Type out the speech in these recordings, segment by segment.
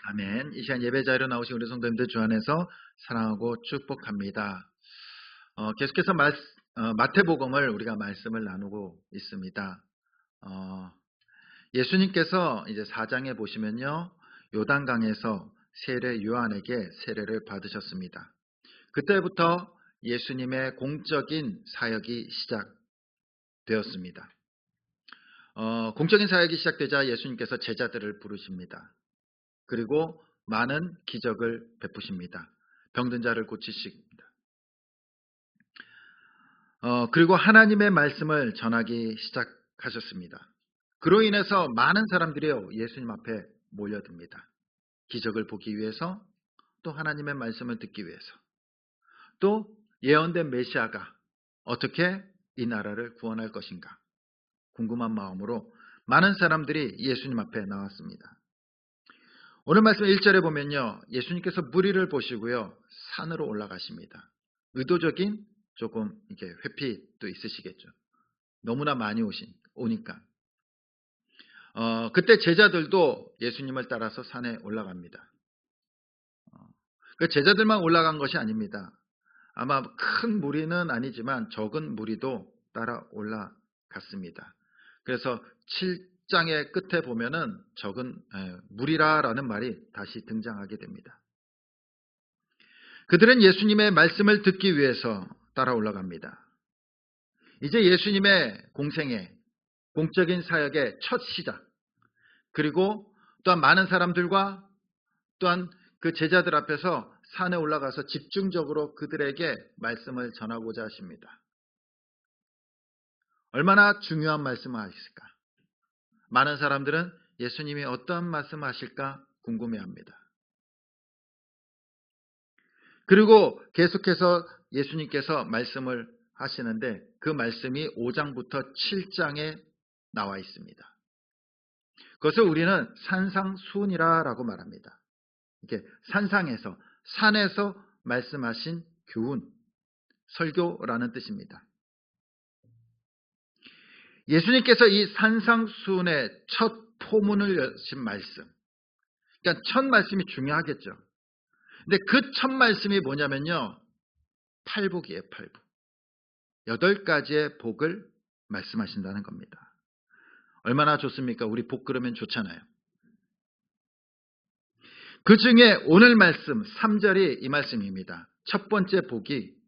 아멘. 이 시간 예배 자리로 나오신 우리 성도님들 주 안에서 사랑하고 축복합니다. 계속해서 마태복음을 우리가 말씀을 나누고 있습니다. 예수님께서 이제 4장에 보시면요, 요단강에서 세례 요한에게 세례를 받으셨습니다. 그때부터 예수님의 공적인 사역이 시작되었습니다. 공적인 사역이 시작되자 예수님께서 제자들을 부르십니다. 그리고 많은 기적을 베푸십니다. 병든 자를 고치십니다. 그리고 하나님의 말씀을 전하기 시작하셨습니다. 그로 인해서 많은 사람들이요, 예수님 앞에 몰려듭니다. 기적을 보기 위해서, 또 하나님의 말씀을 듣기 위해서, 또 예언된 메시아가 어떻게 이 나라를 구원할 것인가 궁금한 마음으로 많은 사람들이 예수님 앞에 나왔습니다. 오늘 말씀 1절에 보면요, 예수님께서 무리를 보시고요, 산으로 올라가십니다. 의도적인 조금 이렇게 회피도 있으시겠죠. 너무나 많이 오니까. 그때 제자들도 예수님을 따라서 산에 올라갑니다. 그 제자들만 올라간 것이 아닙니다. 아마 큰 무리는 아니지만 적은 무리도 따라 올라갔습니다. 그래서 7장의 끝에 보면은 적은 무리라라는 말이 다시 등장하게 됩니다. 그들은 예수님의 말씀을 듣기 위해서 따라 올라갑니다. 이제 예수님의 공생의 공적인 사역의 첫 시작, 그리고 또한 많은 사람들과 또한 그 제자들 앞에서 산에 올라가서 집중적으로 그들에게 말씀을 전하고자 하십니다. 얼마나 중요한 말씀을 하실까? 많은 사람들은 예수님이 어떤 말씀을 하실까 궁금해합니다. 그리고 계속해서 예수님께서 말씀을 하시는데 그 말씀이 5장부터 7장에 나와 있습니다. 그것을 우리는 산상수훈이라고 말합니다. 이렇게 산상에서, 산에서 말씀하신 교훈, 설교라는 뜻입니다. 예수님께서 이 산상수훈의 첫 포문을 여신 말씀, 그러니까 첫 말씀이 중요하겠죠. 근데 그 첫 말씀이 뭐냐면요, 팔복이에요. 팔복. 8가지의 복을 말씀하신다는 겁니다. 얼마나 좋습니까? 우리 복 그러면 좋잖아요. 그 중에 오늘 말씀 3절이 이 말씀입니다. 첫 번째 복이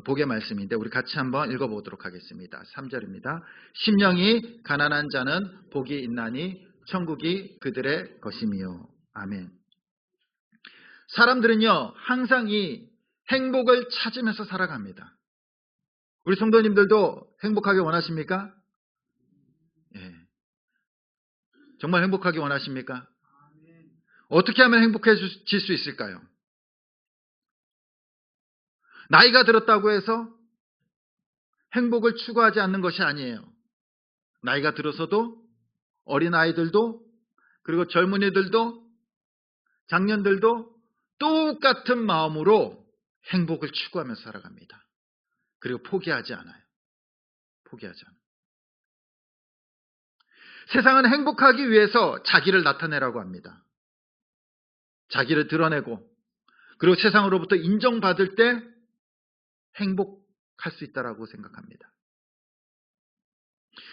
복의 말씀인데 우리 같이 한번 읽어보도록 하겠습니다. 3절입니다. 심령이 가난한 자는 복이 있나니 천국이 그들의 것이미요. 아멘. 사람들은요, 항상 이 행복을 찾으면서 살아갑니다. 우리 성도님들도 행복하게 원하십니까? 예. 정말 행복하게 원하십니까? 어떻게 하면 행복해질 수 있을까요? 나이가 들었다고 해서 행복을 추구하지 않는 것이 아니에요. 나이가 들어서도 어린아이들도, 그리고 젊은이들도, 장년들도 똑같은 마음으로 행복을 추구하면서 살아갑니다. 그리고 포기하지 않아요. 포기하지 않아요. 세상은 행복하기 위해서 자기를 나타내라고 합니다. 자기를 드러내고, 그리고 세상으로부터 인정받을 때 행복할 수 있다고 생각합니다.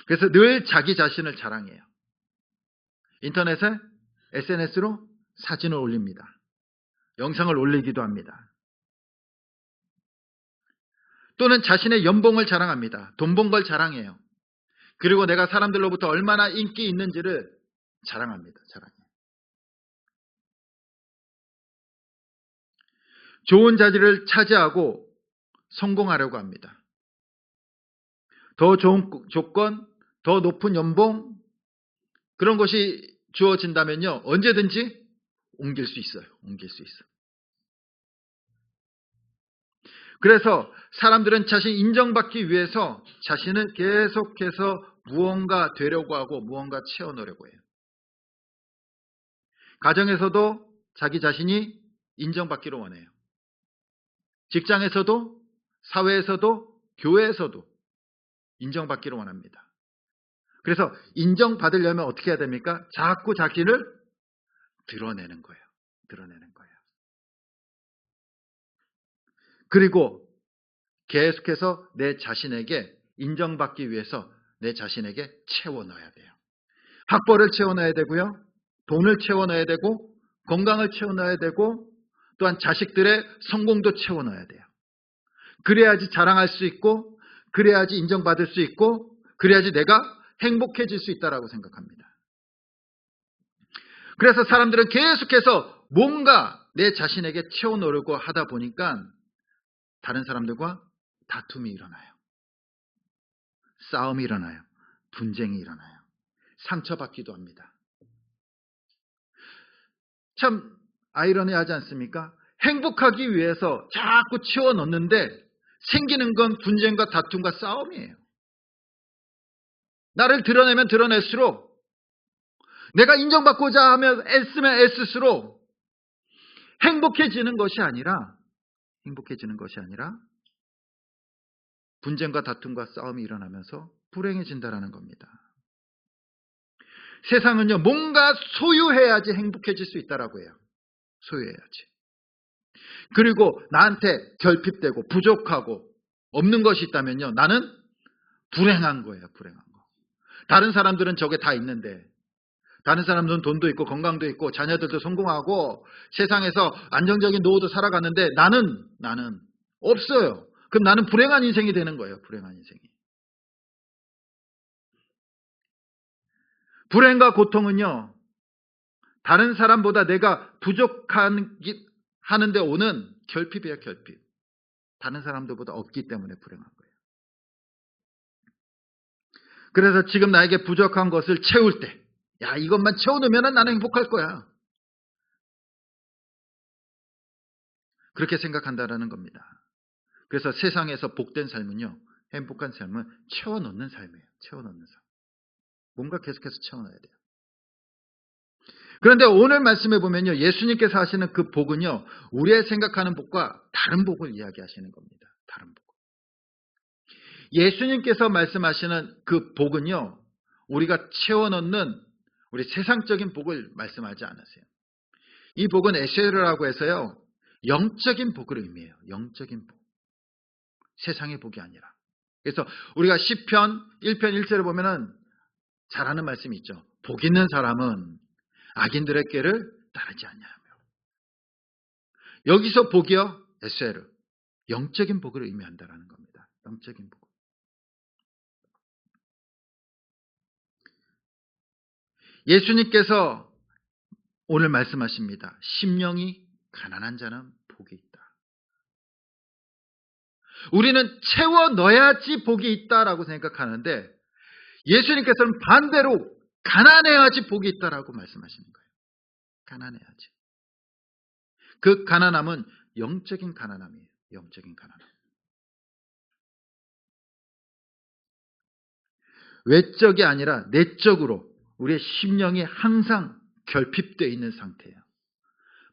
그래서 늘 자기 자신을 자랑해요. 인터넷에, SNS로 사진을 올립니다. 영상을 올리기도 합니다. 또는 자신의 연봉을 자랑합니다. 돈 번 걸 자랑해요. 그리고 내가 사람들로부터 얼마나 인기 있는지를 자랑합니다. 자랑해요. 좋은 자리를 차지하고 성공하려고 합니다. 더 좋은 조건, 더 높은 연봉, 그런 것이 주어진다면요, 언제든지 옮길 수 있어요. 옮길 수 있어요. 그래서 사람들은 자신 인정받기 위해서 자신을 계속해서 무언가 되려고 하고 무언가 채워넣으려고 해요. 가정에서도 자기 자신이 인정받기를 원해요. 직장에서도, 사회에서도, 교회에서도 인정받기를 원합니다. 그래서 인정받으려면 어떻게 해야 됩니까? 자꾸 자기를 드러내는 거예요. 드러내는 거예요. 그리고 계속해서 내 자신에게 인정받기 위해서 내 자신에게 채워 넣어야 돼요. 학벌을 채워 넣어야 되고요. 돈을 채워 넣어야 되고 건강을 채워 넣어야 되고 또한 자식들의 성공도 채워 넣어야 돼요. 그래야지 자랑할 수 있고 그래야지 인정받을 수 있고 그래야지 내가 행복해질 수 있다라고 생각합니다. 그래서 사람들은 계속해서 뭔가 내 자신에게 채워 넣으려고 하다 보니까 다른 사람들과 다툼이 일어나요. 싸움이 일어나요. 분쟁이 일어나요. 상처받기도 합니다. 참 아이러니하지 않습니까? 행복하기 위해서 자꾸 채워 넣는데 생기는 건 분쟁과 다툼과 싸움이에요. 나를 드러내면 드러낼수록 내가 인정받고자 하면 애쓰면 애쓸수록 행복해지는 것이 아니라 분쟁과 다툼과 싸움이 일어나면서 불행해진다라는 겁니다. 세상은요, 뭔가 소유해야지 행복해질 수 있다라고 해요. 소유해야지. 그리고 나한테 결핍되고 부족하고 없는 것이 있다면요, 나는 불행한 거예요. 불행한 거. 다른 사람들은 저게 다 있는데 다른 사람들은 돈도 있고 건강도 있고 자녀들도 성공하고 세상에서 안정적인 노후도 살아가는데 나는 없어요. 그럼 나는 불행한 인생이 되는 거예요. 불행한 인생이. 불행과 고통은요, 다른 사람보다 내가 부족하는데 오는 결핍이에요. 결핍. 다른 사람들보다 없기 때문에 불행한 거예요. 그래서 지금 나에게 부족한 것을 채울 때, 야, 이것만 채워놓으면 나는 행복할 거야. 그렇게 생각한다라는 겁니다. 그래서 세상에서 복된 삶은요, 행복한 삶은 채워넣는 삶이에요. 채워넣는 삶. 뭔가 계속해서 채워넣어야 돼요. 그런데 오늘 말씀해 보면요, 예수님께서 하시는 그 복은요, 우리의 생각하는 복과 다른 복을 이야기하시는 겁니다. 다른 복. 예수님께서 말씀하시는 그 복은요, 우리가 채워넣는 우리 세상적인 복을 말씀하지 않으세요. 이 복은 에세르라고 해서요, 영적인 복을 의미해요. 영적인 복. 세상의 복이 아니라. 그래서 우리가 시편 1편 1절을 보면은 잘하는 말씀이 있죠. 복 있는 사람은 악인들의 꾀를 따르지 아니하며. 여기서 복이요, 에세르. 영적인 복을 의미한다라는 겁니다. 영적인 복. 예수님께서 오늘 말씀하십니다. 심령이 가난한 자는 복이 있다. 우리는 채워 넣어야지 복이 있다라고 생각하는데 예수님께서는 반대로 가난해야지 복이 있다라고 말씀하시는 거예요. 가난해야지. 그 가난함은 영적인 가난함이에요. 영적인 가난함. 외적이 아니라 내적으로 우리의 심령이 항상 결핍되어 있는 상태예요.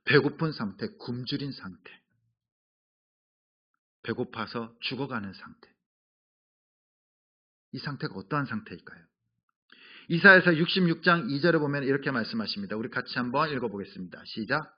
배고픈 상태, 굶주린 상태. 배고파서 죽어가는 상태. 이 상태가 어떠한 상태일까요? 이사야서 66장 2절에 보면 이렇게 말씀하십니다. 우리 같이 한번 읽어보겠습니다. 시작.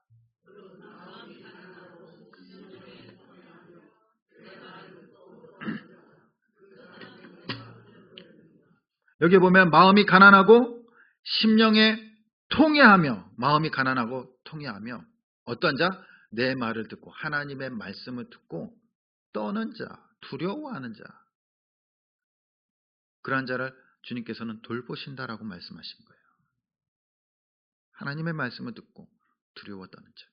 여기 보면 마음이 가난하고 심령에 통회하며, 마음이 가난하고 통회하며 어떤 자? 내 말을 듣고 하나님의 말씀을 듣고 떠는 자, 두려워하는 자. 그러한 자를 주님께서는 돌보신다라고 말씀하신 거예요. 하나님의 말씀을 듣고 두려워 떠는 자.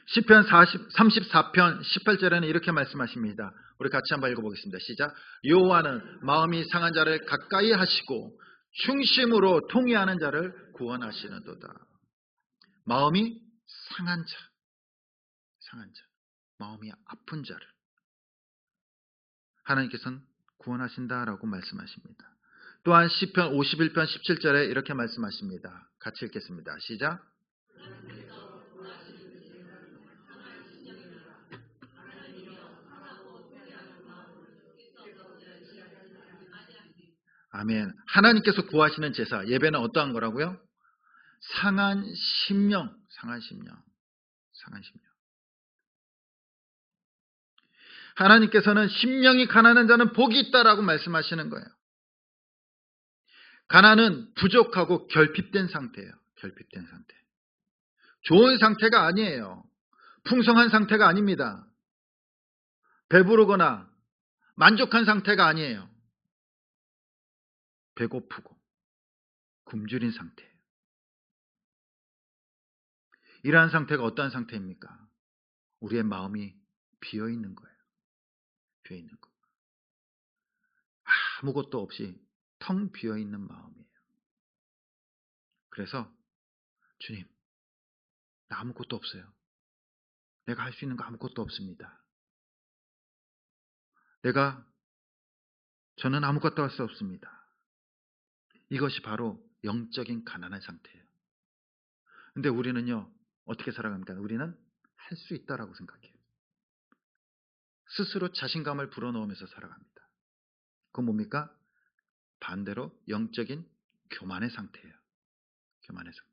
시편 34편 18절에는 이렇게 말씀하십니다. 우리 같이 한번 읽어보겠습니다. 시작. 여호와는 마음이 상한 자를 가까이 하시고 중심으로 통회하는 자를 구원하시는도다. 마음이 상한 자, 마음이 아픈 자를 하나님께서는 구원하신다라고 말씀하십니다. 또한 시편 51편 17절에 이렇게 말씀하십니다. 같이 읽겠습니다. 시작. 아멘. 하나님께서 구하시는 제사, 예배는 어떠한 거라고요? 상한 심령, 상한 심령, 상한 심령. 하나님께서는 심령이 가난한 자는 복이 있다라고 말씀하시는 거예요. 가난은 부족하고 결핍된 상태예요. 결핍된 상태. 좋은 상태가 아니에요. 풍성한 상태가 아닙니다. 배부르거나 만족한 상태가 아니에요. 배고프고 굶주린 상태예요. 이러한 상태가 어떠한 상태입니까? 우리의 마음이 비어 있는 거예요. 비어 있는 거. 아무것도 없이 텅 비어 있는 마음이에요. 그래서 주님, 나 아무것도 없어요. 내가 할 수 있는 거 아무것도 없습니다. 저는 아무것도 할 수 없습니다. 이것이 바로 영적인 가난한 상태예요. 근데 우리는요, 어떻게 살아갑니까? 우리는 할 수 있다라고 생각해요. 스스로 자신감을 불어넣으면서 살아갑니다. 그건 뭡니까? 반대로 영적인 교만의 상태예요. 교만의 상태.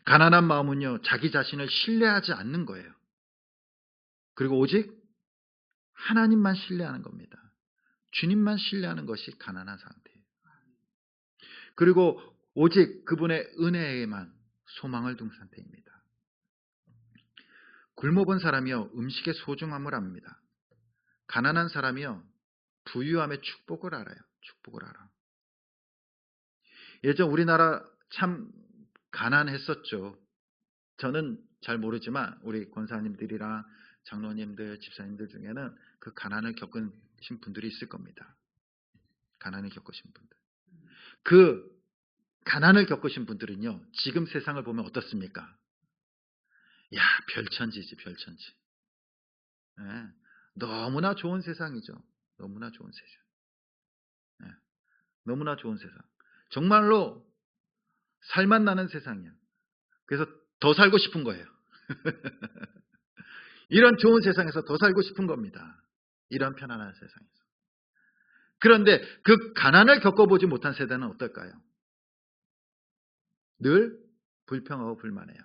가난한 마음은요, 자기 자신을 신뢰하지 않는 거예요. 그리고 오직 하나님만 신뢰하는 겁니다. 주님만 신뢰하는 것이 가난한 상태예요. 그리고 오직 그분의 은혜에만 소망을 둔 상태입니다. 굶어본 사람이요, 음식의 소중함을 압니다. 가난한 사람이요, 부유함의 축복을 알아요. 축복을 알아. 예전 우리나라 참 가난했었죠. 저는 잘 모르지만 우리 권사님들이랑 장로님들, 집사님들 중에는 그 가난을 겪으신 분들이 있을 겁니다. 가난을 겪으신 분들. 그 가난을 겪으신 분들은요, 지금 세상을 보면 어떻습니까? 야, 별천지지, 별천지. 예, 너무나 좋은 세상이죠. 너무나 좋은 세상. 예, 너무나 좋은 세상. 정말로 살맛 나는 세상이야. 그래서 더 살고 싶은 거예요. 이런 좋은 세상에서 더 살고 싶은 겁니다. 이런 편안한 세상에서. 그런데 그 가난을 겪어보지 못한 세대는 어떨까요? 늘 불평하고 불만해요.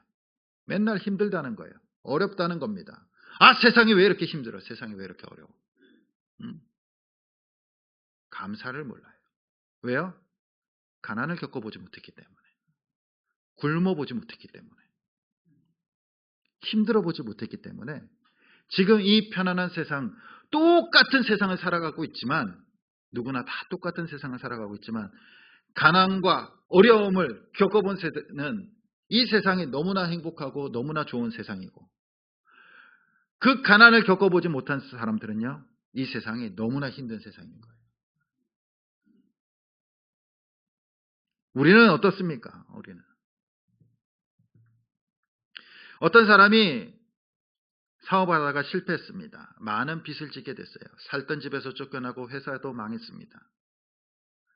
맨날 힘들다는 거예요. 어렵다는 겁니다. 아, 세상이 왜 이렇게 힘들어? 세상이 왜 이렇게 어려워? 감사를 몰라요. 왜요? 가난을 겪어보지 못했기 때문에. 굶어보지 못했기 때문에. 힘들어보지 못했기 때문에 지금 이 편안한 세상, 똑같은 세상을 살아가고 있지만, 누구나 다 똑같은 세상을 살아가고 있지만, 가난과 어려움을 겪어본 세대는 이 세상이 너무나 행복하고 너무나 좋은 세상이고, 그 가난을 겪어보지 못한 사람들은요, 이 세상이 너무나 힘든 세상인 거예요. 우리는 어떻습니까? 우리는 어떤 사람이 사업하다가 실패했습니다. 많은 빚을 지게 됐어요. 살던 집에서 쫓겨나고 회사도 망했습니다.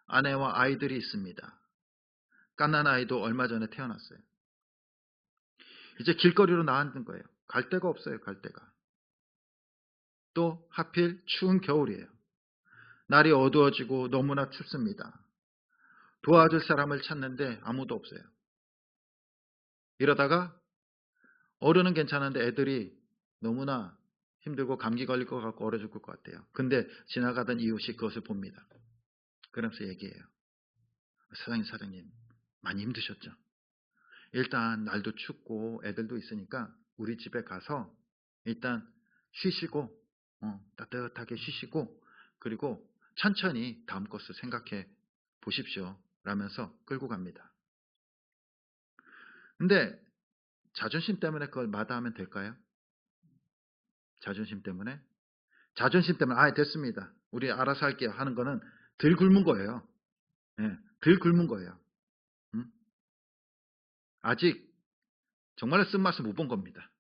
아내와 아이들이 있습니다. 갓난 아이도 얼마 전에 태어났어요. 이제 길거리로 나앉은 거예요. 갈 데가 없어요. 갈 데가. 또 하필 추운 겨울이에요. 날이 어두워지고 너무나 춥습니다. 도와줄 사람을 찾는데 아무도 없어요. 이러다가 어른은 괜찮은데 애들이 너무나 힘들고 감기 걸릴 것 같고 얼어 죽을 것 같아요. 근데 지나가던 이웃이 그것을 봅니다. 그러면서 얘기해요. 사장님 많이 힘드셨죠? 일단 날도 춥고 애들도 있으니까 우리 집에 가서 일단 쉬시고 따뜻하게 쉬시고 그리고 천천히 다음 것을 생각해 보십시오. 라면서 끌고 갑니다. 근데 자존심 때문에 그걸 마다하면 될까요? 자존심 때문에? 자존심 때문에 됐습니다. 우리 알아서 할게요 하는 거는 덜 굶은 거예요. 예, 덜 굶은 거예요. 아직 정말로 쓴맛을 못 본 겁니다.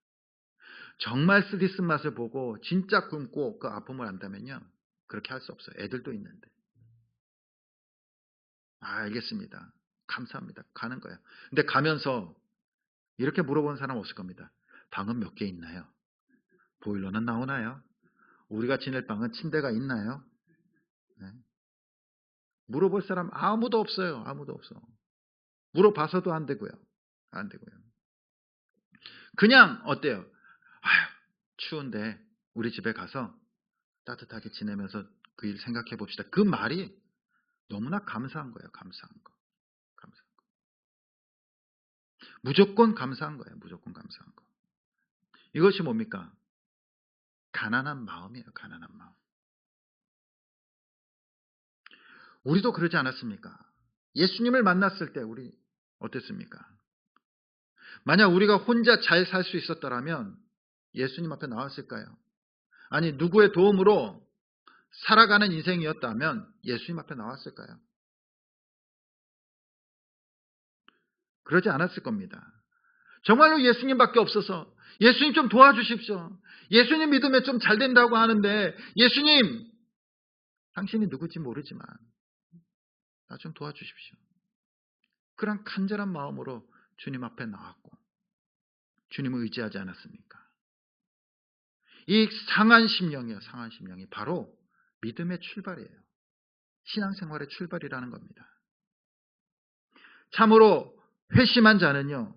정말 쓰디 쓴맛을 보고 진짜 굶고 그 아픔을 안다면요. 그렇게 할 수 없어요. 애들도 있는데. 알겠습니다. 감사합니다. 가는 거예요. 근데 가면서 이렇게 물어보는 사람 없을 겁니다. 방은 몇 개 있나요? 보일러는 나오나요? 우리가 지낼 방은 침대가 있나요? 네. 물어볼 사람 아무도 없어요. 아무도 없어. 물어봐서도 안 되고요. 안 되고요. 그냥 어때요? 아휴, 추운데 우리 집에 가서 따뜻하게 지내면서 그 일 생각해 봅시다. 그 말이 너무나 감사한 거예요. 감사한 거. 감사한 거. 무조건 감사한 거예요. 무조건 감사한 거. 이것이 뭡니까? 가난한 마음이에요. 가난한 마음. 우리도 그러지 않았습니까? 예수님을 만났을 때 우리 어땠습니까? 만약 우리가 혼자 잘 살 수 있었더라면 예수님 앞에 나왔을까요? 아니, 누구의 도움으로 살아가는 인생이었다면 예수님 앞에 나왔을까요? 그러지 않았을 겁니다. 정말로 예수님밖에 없어서 예수님 좀 도와주십시오. 예수님 믿으면 좀 잘 된다고 하는데 예수님, 당신이 누구지 모르지만 나 좀 도와주십시오. 그런 간절한 마음으로 주님 앞에 나왔고 주님을 의지하지 않았습니까? 이 상한 심령이요. 상한 심령이 바로 믿음의 출발이에요. 신앙생활의 출발이라는 겁니다. 참으로 회심한 자는요,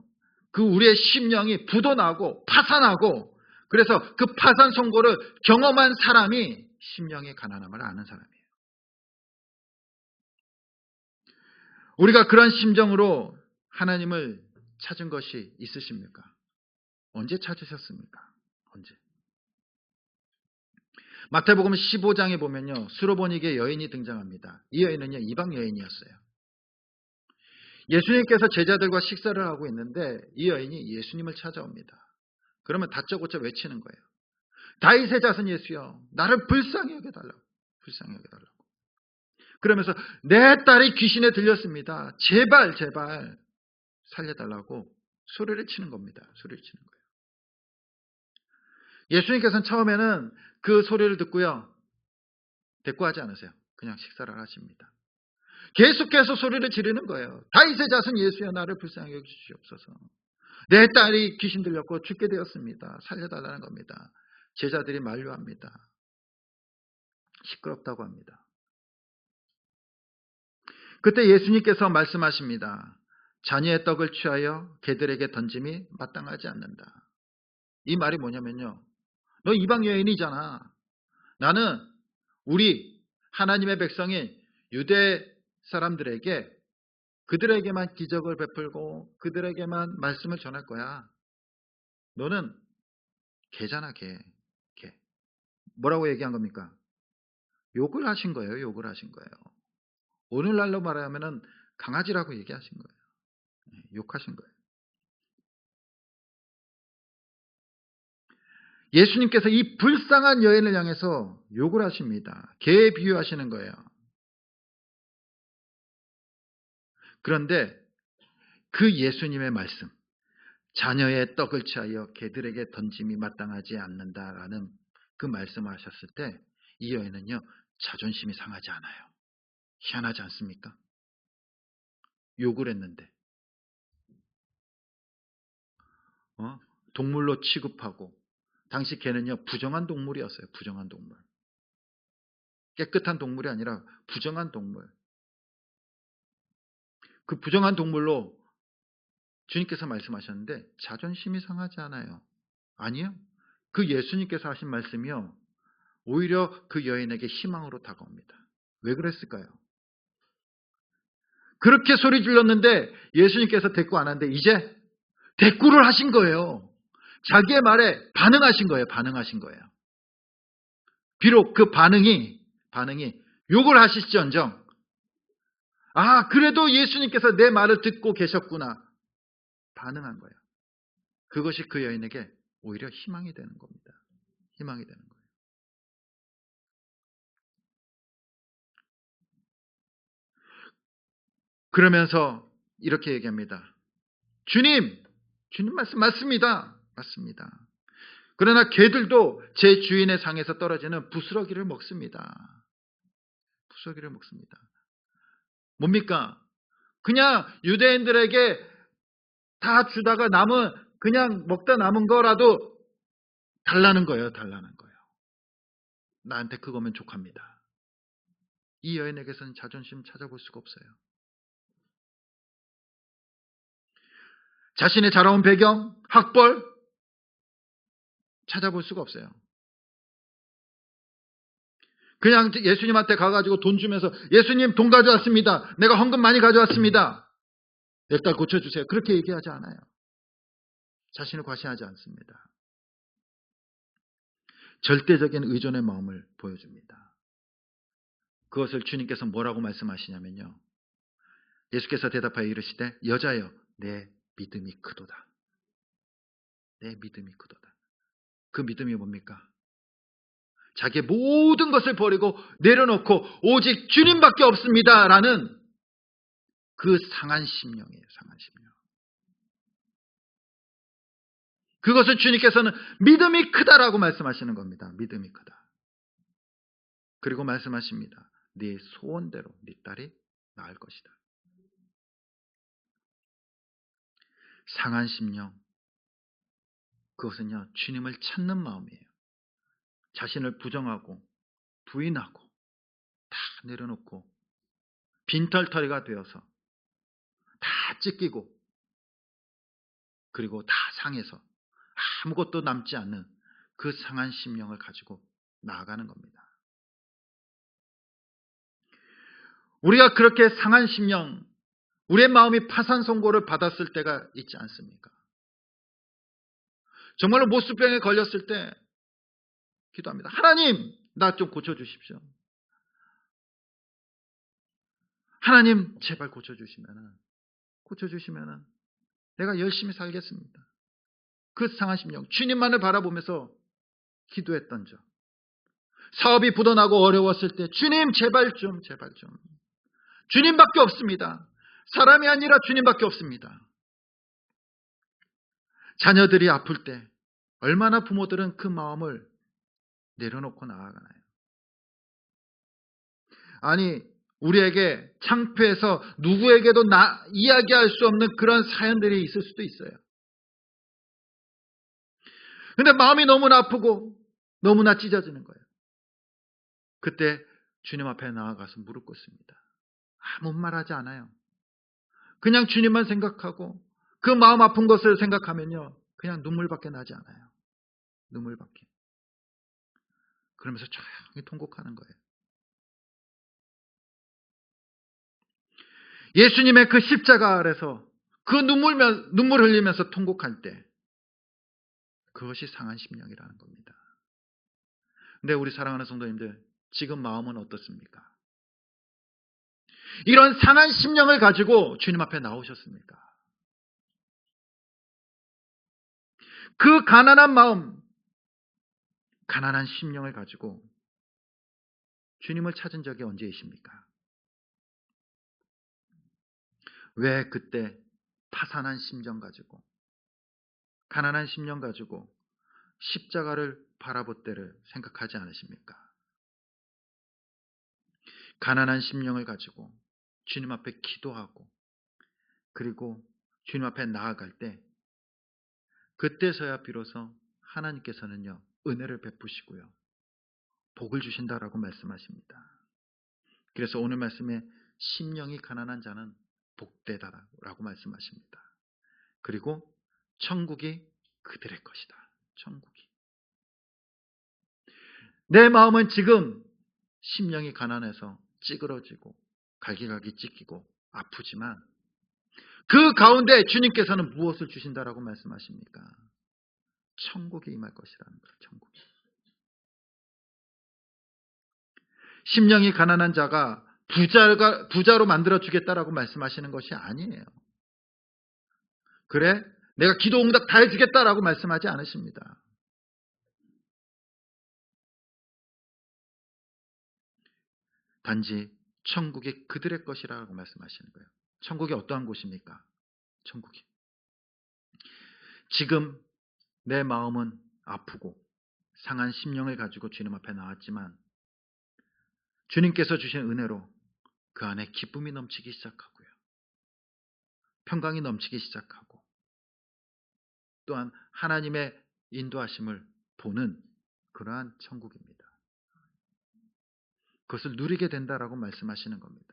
그 우리의 심령이 부도나고 파산하고, 그래서 그 파산 선고를 경험한 사람이 심령의 가난함을 아는 사람이에요. 우리가 그런 심정으로 하나님을 찾은 것이 있으십니까? 언제 찾으셨습니까? 언제? 마태복음 15장에 보면요, 수로보니게 여인이 등장합니다. 이 여인은요, 이방 여인이었어요. 예수님께서 제자들과 식사를 하고 있는데 이 여인이 예수님을 찾아옵니다. 그러면 다짜고짜 외치는 거예요. 다윗의 자손 예수여, 나를 불쌍히 여겨달라고. 불쌍히 여겨달라고. 그러면서 내 딸이 귀신에 들렸습니다. 제발 제발 살려달라고 소리를 치는 겁니다. 소리를 치는 거예요. 예수님께서는 처음에는 그 소리를 듣고요, 대꾸하지 않으세요. 그냥 식사를 하십니다. 계속해서 소리를 지르는 거예요. 다윗의 자손 예수여, 나를 불쌍히 여기시옵소서. 내 딸이 귀신 들렸고 죽게 되었습니다. 살려달라는 겁니다. 제자들이 만류합니다. 시끄럽다고 합니다. 그때 예수님께서 말씀하십니다. 자녀의 떡을 취하여 개들에게 던짐이 마땅하지 않는다. 이 말이 뭐냐면요, 너 이방 여인이잖아. 나는 우리 하나님의 백성인 유대 사람들에게 그들에게만 기적을 베풀고 그들에게만 말씀을 전할 거야. 너는 개잖아, 개. 개. 뭐라고 얘기한 겁니까? 욕을 하신 거예요. 욕을 하신 거예요. 오늘날로 말하면은 강아지라고 얘기하신 거예요. 욕하신 거예요. 예수님께서 이 불쌍한 여인을 향해서 욕을 하십니다. 개에 비유하시는 거예요. 그런데 그 예수님의 말씀, 자녀의 떡을 취하여 개들에게 던짐이 마땅하지 않는다라는 그 말씀을 하셨을 때 이 여인은요, 자존심이 상하지 않아요. 희한하지 않습니까? 욕을 했는데 동물로 취급하고, 당시 개는요 부정한 동물이었어요. 부정한 동물. 깨끗한 동물이 아니라 부정한 동물. 그 부정한 동물로 주님께서 말씀하셨는데 자존심이 상하지 않아요. 아니요. 그 예수님께서 하신 말씀이요, 오히려 그 여인에게 희망으로 다가옵니다. 왜 그랬을까요? 그렇게 소리 질렀는데 예수님께서 대꾸 안 하는데 이제 대꾸를 하신 거예요. 자기의 말에 반응하신 거예요. 반응하신 거예요. 비록 그 반응이 욕을 하실지언정, 아, 그래도 예수님께서 내 말을 듣고 계셨구나. 반응한 거예요. 그것이 그 여인에게 오히려 희망이 되는 겁니다. 희망이 되는 거예요. 그러면서 이렇게 얘기합니다. 주님 말씀 맞습니다. 맞습니다. 그러나 개들도 제 주인의 상에서 떨어지는 부스러기를 먹습니다. 부스러기를 먹습니다. 뭡니까? 그냥 유대인들에게 다 주다가 남은, 그냥 먹다 남은 거라도 달라는 거예요. 달라는 거예요. 나한테 그거면 족합니다. 이 여인에게서는 자존심 찾아볼 수가 없어요. 자신의 자라온 배경, 학벌 찾아볼 수가 없어요. 그냥 예수님한테 가가지고 돈 주면서 예수님 돈 가져왔습니다. 내가 헌금 많이 가져왔습니다. 내 딸 고쳐주세요. 그렇게 얘기하지 않아요. 자신을 과시하지 않습니다. 절대적인 의존의 마음을 보여줍니다. 그것을 주님께서 뭐라고 말씀하시냐면요. 예수께서 대답하여 이르시되 여자여 내 믿음이 크도다. 내 믿음이 크도다. 그 믿음이 뭡니까? 자기의 모든 것을 버리고 내려놓고 오직 주님밖에 없습니다 라는 그 상한 심령이에요. 상한 심령. 그것을 주님께서는 믿음이 크다라고 말씀하시는 겁니다. 믿음이 크다. 그리고 말씀하십니다. 네 소원대로 네 딸이 나을 것이다. 상한 심령. 그것은요, 주님을 찾는 마음이에요. 자신을 부정하고 부인하고 다 내려놓고 빈털터리가 되어서 다 찢기고 그리고 다 상해서 아무것도 남지 않는 그 상한 심령을 가지고 나아가는 겁니다. 우리가 그렇게 상한 심령, 우리의 마음이 파산 선고를 받았을 때가 있지 않습니까? 정말로 모수병에 걸렸을 때 기도합니다. 하나님, 나 좀 고쳐주십시오. 하나님, 제발 고쳐주시면은 내가 열심히 살겠습니다. 그 상한 심령, 주님만을 바라보면서 기도했던 적. 사업이 부도나고 어려웠을 때 주님 제발 좀. 주님밖에 없습니다. 사람이 아니라 주님밖에 없습니다. 자녀들이 아플 때 얼마나 부모들은 그 마음을 내려놓고 나아가나요? 아니, 우리에게 창피해서 누구에게도 이야기할 수 없는 그런 사연들이 있을 수도 있어요. 근데 마음이 너무나 아프고 너무나 찢어지는 거예요. 그때 주님 앞에 나아가서 무릎 꿇습니다. 아무 말하지 않아요. 그냥 주님만 생각하고 그 마음 아픈 것을 생각하면요, 그냥 눈물밖에 나지 않아요. 눈물밖에. 그러면서 조용히 통곡하는 거예요. 예수님의 그 십자가 아래서 그 눈물 흘리면서 통곡할 때 그것이 상한 심령이라는 겁니다. 근데 우리 사랑하는 성도님들, 지금 마음은 어떻습니까? 이런 상한 심령을 가지고 주님 앞에 나오셨습니까? 그 가난한 마음, 가난한 심령을 가지고 주님을 찾은 적이 언제이십니까? 왜 그때 파산한 심정 가지고, 가난한 심령 가지고 십자가를 바라볼 때를 생각하지 않으십니까? 가난한 심령을 가지고 주님 앞에 기도하고 그리고 주님 앞에 나아갈 때 그때서야 비로소 하나님께서는요, 은혜를 베푸시고요, 복을 주신다라고 말씀하십니다. 그래서 오늘 말씀에 심령이 가난한 자는 복되다라고 말씀하십니다. 그리고 천국이 그들의 것이다. 천국이. 내 마음은 지금 심령이 가난해서 찌그러지고 갈기갈기 찢기고 아프지만 그 가운데 주님께서는 무엇을 주신다라고 말씀하십니까? 천국이 임할 것이라는 거예요. 천국이. 심령이 가난한 자가 부자로 만들어 주겠다라고 말씀하시는 것이 아니에요. 그래? 내가 기도 응답 다 해주겠다라고 말씀하지 않으십니다. 단지 천국이 그들의 것이라고 말씀하시는 거예요. 천국이 어떠한 곳입니까? 천국이. 지금 내 마음은 아프고 상한 심령을 가지고 주님 앞에 나왔지만 주님께서 주신 은혜로 그 안에 기쁨이 넘치기 시작하고요, 평강이 넘치기 시작하고 또한 하나님의 인도하심을 보는 그러한 천국입니다. 그것을 누리게 된다라고 말씀하시는 겁니다.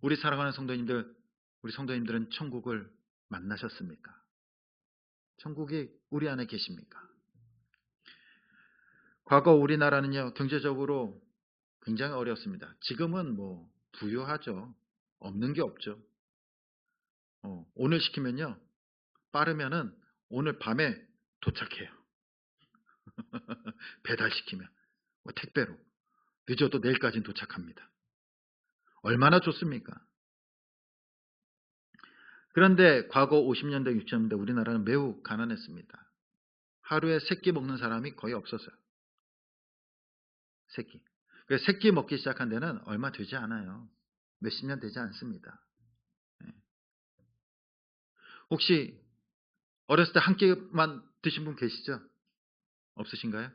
우리 사랑하는 성도님들, 우리 성도님들은 천국을 만나셨습니까? 천국이 우리 안에 계십니까? 과거 우리나라는요, 경제적으로 굉장히 어려웠습니다. 지금은 뭐 부유하죠. 없는 게 없죠. 오늘 시키면요, 빠르면은 오늘 밤에 도착해요. 배달시키면. 택배로. 늦어도 내일까지는 도착합니다. 얼마나 좋습니까? 그런데 과거 50년대, 60년대 우리나라는 매우 가난했습니다. 하루에 3끼 먹는 사람이 거의 없었어요. 3끼. 그래서 3끼 먹기 시작한 데는 얼마 되지 않아요. 몇십 년 되지 않습니다. 네. 혹시 어렸을 때 한 끼만 드신 분 계시죠? 없으신가요?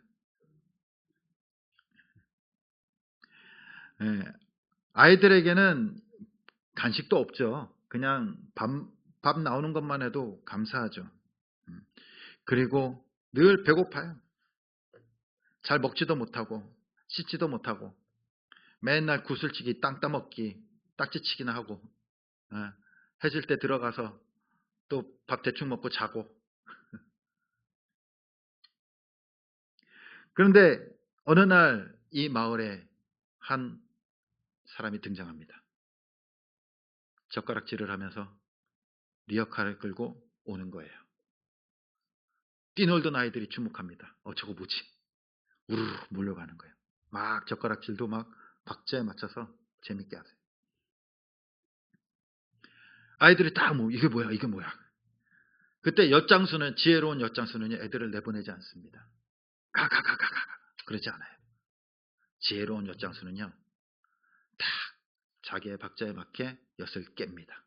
네. 아이들에게는 간식도 없죠. 그냥 밥 나오는 것만 해도 감사하죠. 그리고 늘 배고파요. 잘 먹지도 못하고 씻지도 못하고 맨날 구슬치기, 땅 따먹기, 딱지치기나 하고 해질 때 들어가서 또 밥 대충 먹고 자고. 그런데 어느 날 이 마을에 한 사람이 등장합니다. 젓가락질을 하면서 리어카를 끌고 오는 거예요. 뛰놀던 아이들이 주목합니다. 저거 뭐지? 우르르 몰려가는 거예요. 막 젓가락질도 막 박자에 맞춰서 재밌게 하세요. 아이들이 다 이게 뭐야, 이게 뭐야. 그때 엿장수는, 지혜로운 엿장수는 애들을 내보내지 않습니다. 가. 그러지 않아요. 지혜로운 엿장수는요, 딱 자기의 박자에 맞게 엿을 깹니다.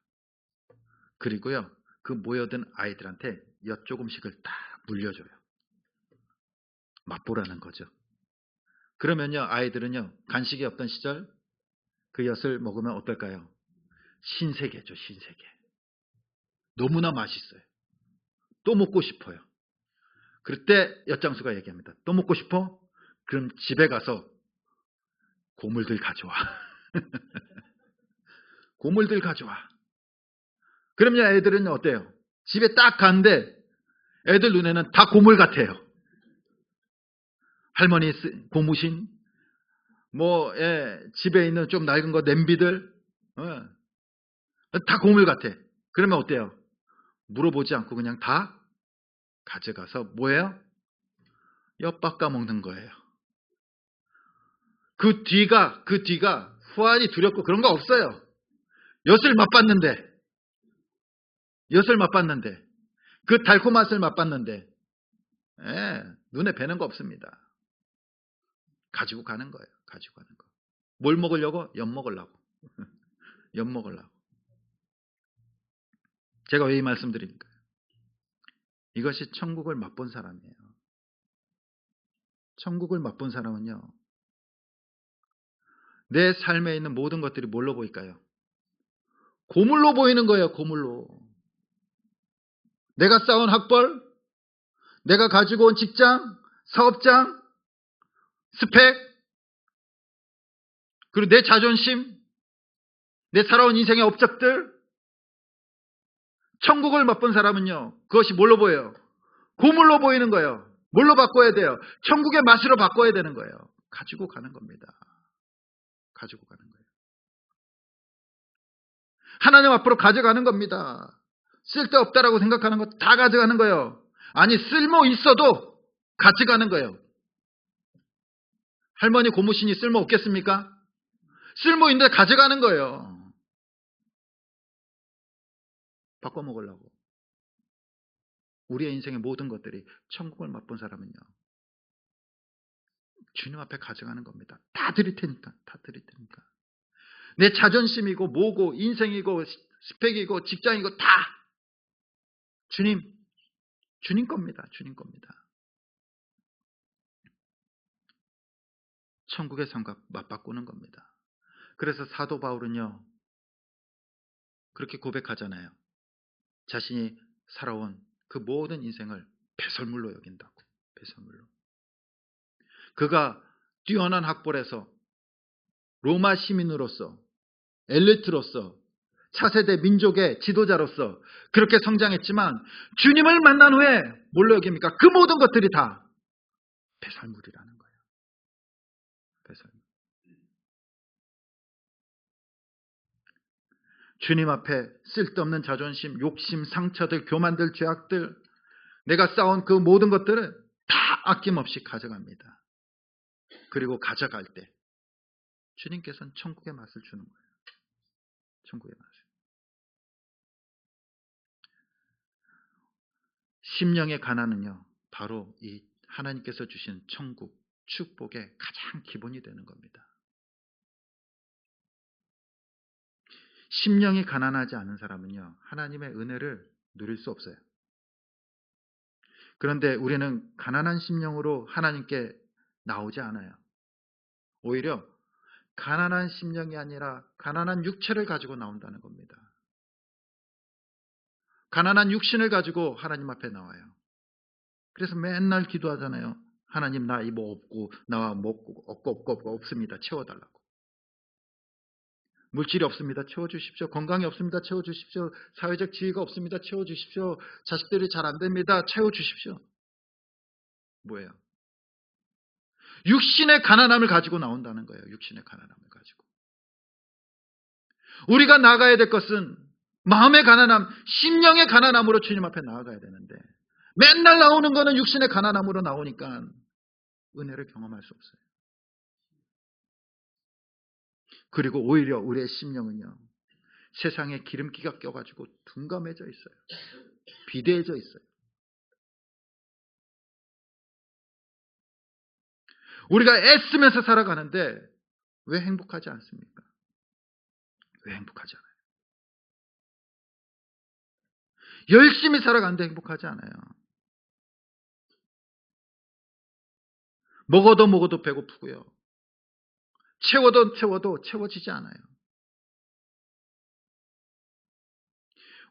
그리고요, 그 모여든 아이들한테 엿 조금씩을 딱 물려줘요. 맛보라는 거죠. 그러면요, 아이들은요, 간식이 없던 시절 그 엿을 먹으면 어떨까요? 신세계죠, 신세계. 너무나 맛있어요. 또 먹고 싶어요. 그때 엿장수가 얘기합니다. 또 먹고 싶어? 그럼 집에 가서 고물들 가져와. 고물들 가져와. 그럼요, 애들은 어때요? 집에 딱 가는데 애들 눈에는 다 고물 같아요. 할머니 고무신, 집에 있는 좀 낡은 거 냄비들, 다 고물 같아. 그러면 어때요? 물어보지 않고 그냥 다 가져가서 뭐예요? 엿바꿔 먹는 거예요. 그 뒤가 후안이 두렵고 그런 거 없어요. 엿을 맛봤는데 그 달콤맛을 맛봤는데 눈에 뵈는 거 없습니다. 가지고 가는 거예요. 가지고 가는 거. 뭘 먹으려고? 엿 먹으려고. 엿 먹으려고. 제가 왜 이 말씀 드립니까? 이것이 천국을 맛본 사람이에요. 천국을 맛본 사람은요, 내 삶에 있는 모든 것들이 뭘로 보일까요? 고물로 보이는 거예요. 고물로. 내가 쌓은 학벌, 내가 가지고 온 직장, 사업장, 스펙, 그리고 내 자존심, 내 살아온 인생의 업적들. 천국을 맛본 사람은요, 그것이 뭘로 보여요? 고물로 보이는 거예요. 뭘로 바꿔야 돼요? 천국의 맛으로 바꿔야 되는 거예요. 가지고 가는 겁니다. 가지고 가는 거예요. 하나님 앞으로 가져가는 겁니다. 쓸데없다라고 생각하는 거 다 가져가는 거예요. 아니, 쓸모 있어도 가져가는 거예요. 할머니 고무신이 쓸모 없겠습니까? 쓸모 있는데 가져가는 거예요. 바꿔 먹으려고. 우리의 인생의 모든 것들이 천국을 맛본 사람은요, 주님 앞에 가져가는 겁니다. 다 드릴 테니까. 다 드릴 테니까. 내 자존심이고 뭐고 인생이고 스펙이고 직장이고 다 주님 겁니다. 주님 겁니다. 천국의 삶과 맞바꾸는 겁니다. 그래서 사도 바울은요, 그렇게 고백하잖아요. 자신이 살아온 그 모든 인생을 배설물로 여긴다고. 배설물로. 그가 뛰어난 학벌에서 로마 시민으로서 엘리트로서 4세대 민족의 지도자로서 그렇게 성장했지만 주님을 만난 후에 뭘로 여깁니까? 그 모든 것들이 다 배설물이라는 거예요. 배설물. 주님 앞에 쓸데없는 자존심, 욕심, 상처들, 교만들, 죄악들, 내가 쌓은 그 모든 것들을 다 아낌없이 가져갑니다. 그리고 가져갈 때 주님께서는 천국의 맛을 주는 거예요. 천국의 맛을. 심령의 가난은요, 바로 이 하나님께서 주신 천국, 축복의 가장 기본이 되는 겁니다. 심령이 가난하지 않은 사람은요, 하나님의 은혜를 누릴 수 없어요. 그런데 우리는 가난한 심령으로 하나님께 나오지 않아요. 오히려 가난한 심령이 아니라 가난한 육체를 가지고 나온다는 겁니다. 가난한 육신을 가지고 하나님 앞에 나와요. 그래서 맨날 기도하잖아요. 하나님, 나 이 뭐 없고, 나와 먹고 없고 없습니다. 채워달라고. 물질이 없습니다. 채워주십시오. 건강이 없습니다. 채워주십시오. 사회적 지위가 없습니다. 채워주십시오. 자식들이 잘 안 됩니다. 채워주십시오. 뭐예요? 육신의 가난함을 가지고 나온다는 거예요. 육신의 가난함을 가지고. 우리가 나가야 될 것은 마음의 가난함, 심령의 가난함으로 주님 앞에 나아가야 되는데 맨날 나오는 거는 육신의 가난함으로 나오니까 은혜를 경험할 수 없어요. 그리고 오히려 우리의 심령은요, 세상에 기름기가 껴가지고 둔감해져 있어요. 비대해져 있어요. 우리가 애쓰면서 살아가는데 왜 행복하지 않습니까? 왜 행복하지 않아요? 열심히 살아가는데 행복하지 않아요. 먹어도 배고프고요. 채워도 채워지지 않아요.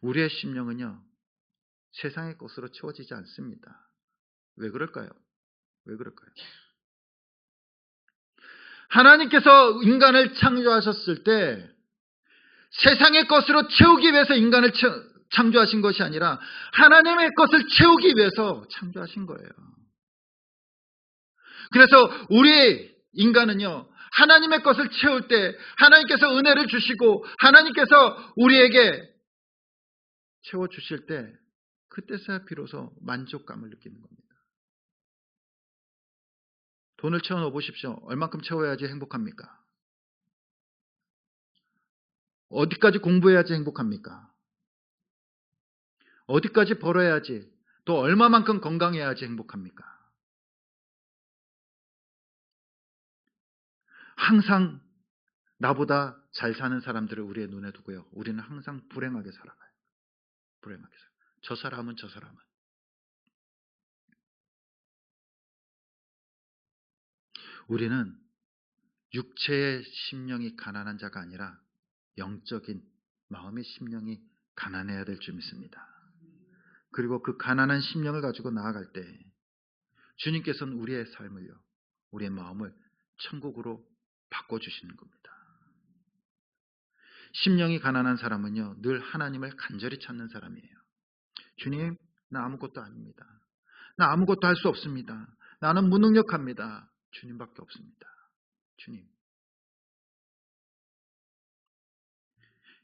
우리의 심령은요, 세상의 것으로 채워지지 않습니다. 왜 그럴까요? 왜 그럴까요? 하나님께서 인간을 창조하셨을 때 세상의 것으로 채우기 위해서 인간을 창조하신 것이 아니라 하나님의 것을 채우기 위해서 창조하신 거예요. 그래서 우리 인간은요, 하나님의 것을 채울 때 하나님께서 은혜를 주시고 하나님께서 우리에게 채워주실 때 그때서야 비로소 만족감을 느끼는 겁니다. 돈을 채워 넣어 보십시오. 얼만큼 채워야지 행복합니까? 어디까지 공부해야지 행복합니까? 어디까지 벌어야지, 또 얼마만큼 건강해야지 행복합니까? 항상 나보다 잘 사는 사람들을 우리의 눈에 두고요, 우리는 항상 불행하게 살아가요. 불행하게 살아요. 저 사람은 우리는 육체의 심령이 가난한 자가 아니라 영적인 마음의 심령이 가난해야 될 줄 믿습니다. 그리고 그 가난한 심령을 가지고 나아갈 때 주님께서는 우리의 삶을요, 우리의 마음을 천국으로 바꿔주시는 겁니다. 심령이 가난한 사람은요, 늘 하나님을 간절히 찾는 사람이에요. 주님, 나 아무것도 아닙니다. 나 아무것도 할 수 없습니다. 나는 무능력합니다. 주님밖에 없습니다. 주님.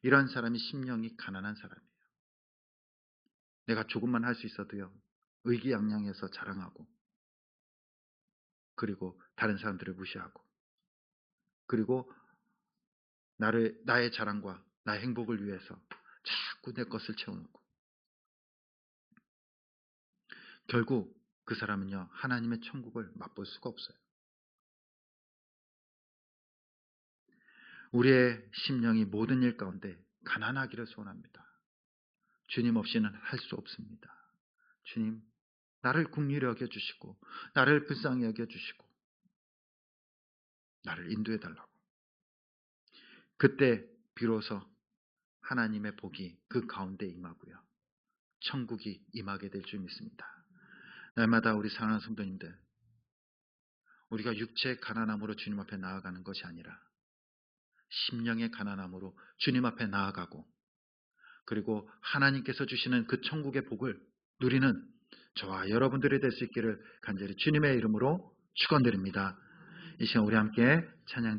이러한 사람이 심령이 가난한 사람이에요. 내가 조금만 할 수 있어도요, 의기양양해서 자랑하고, 그리고 다른 사람들을 무시하고, 그리고 나의 자랑과 나의 행복을 위해서 자꾸 내 것을 채워놓고, 결국 그 사람은요, 하나님의 천국을 맛볼 수가 없어요. 우리의 심령이 모든 일 가운데 가난하기를 소원합니다. 주님 없이는 할 수 없습니다. 주님, 나를 긍휼히 여겨주시고 나를 불쌍히 여겨주시고 나를 인도해 달라고. 그때 비로소 하나님의 복이 그 가운데 임하고요, 천국이 임하게 될 줄 믿습니다. 날마다 우리 사랑하는 성도님들, 우리가 육체의 가난함으로 주님 앞에 나아가는 것이 아니라 심령의 가난함으로 주님 앞에 나아가고 그리고 하나님께서 주시는 그 천국의 복을 누리는 저와 여러분들이 될 수 있기를 간절히 주님의 이름으로 축원드립니다. 이 시간 우리 함께 찬양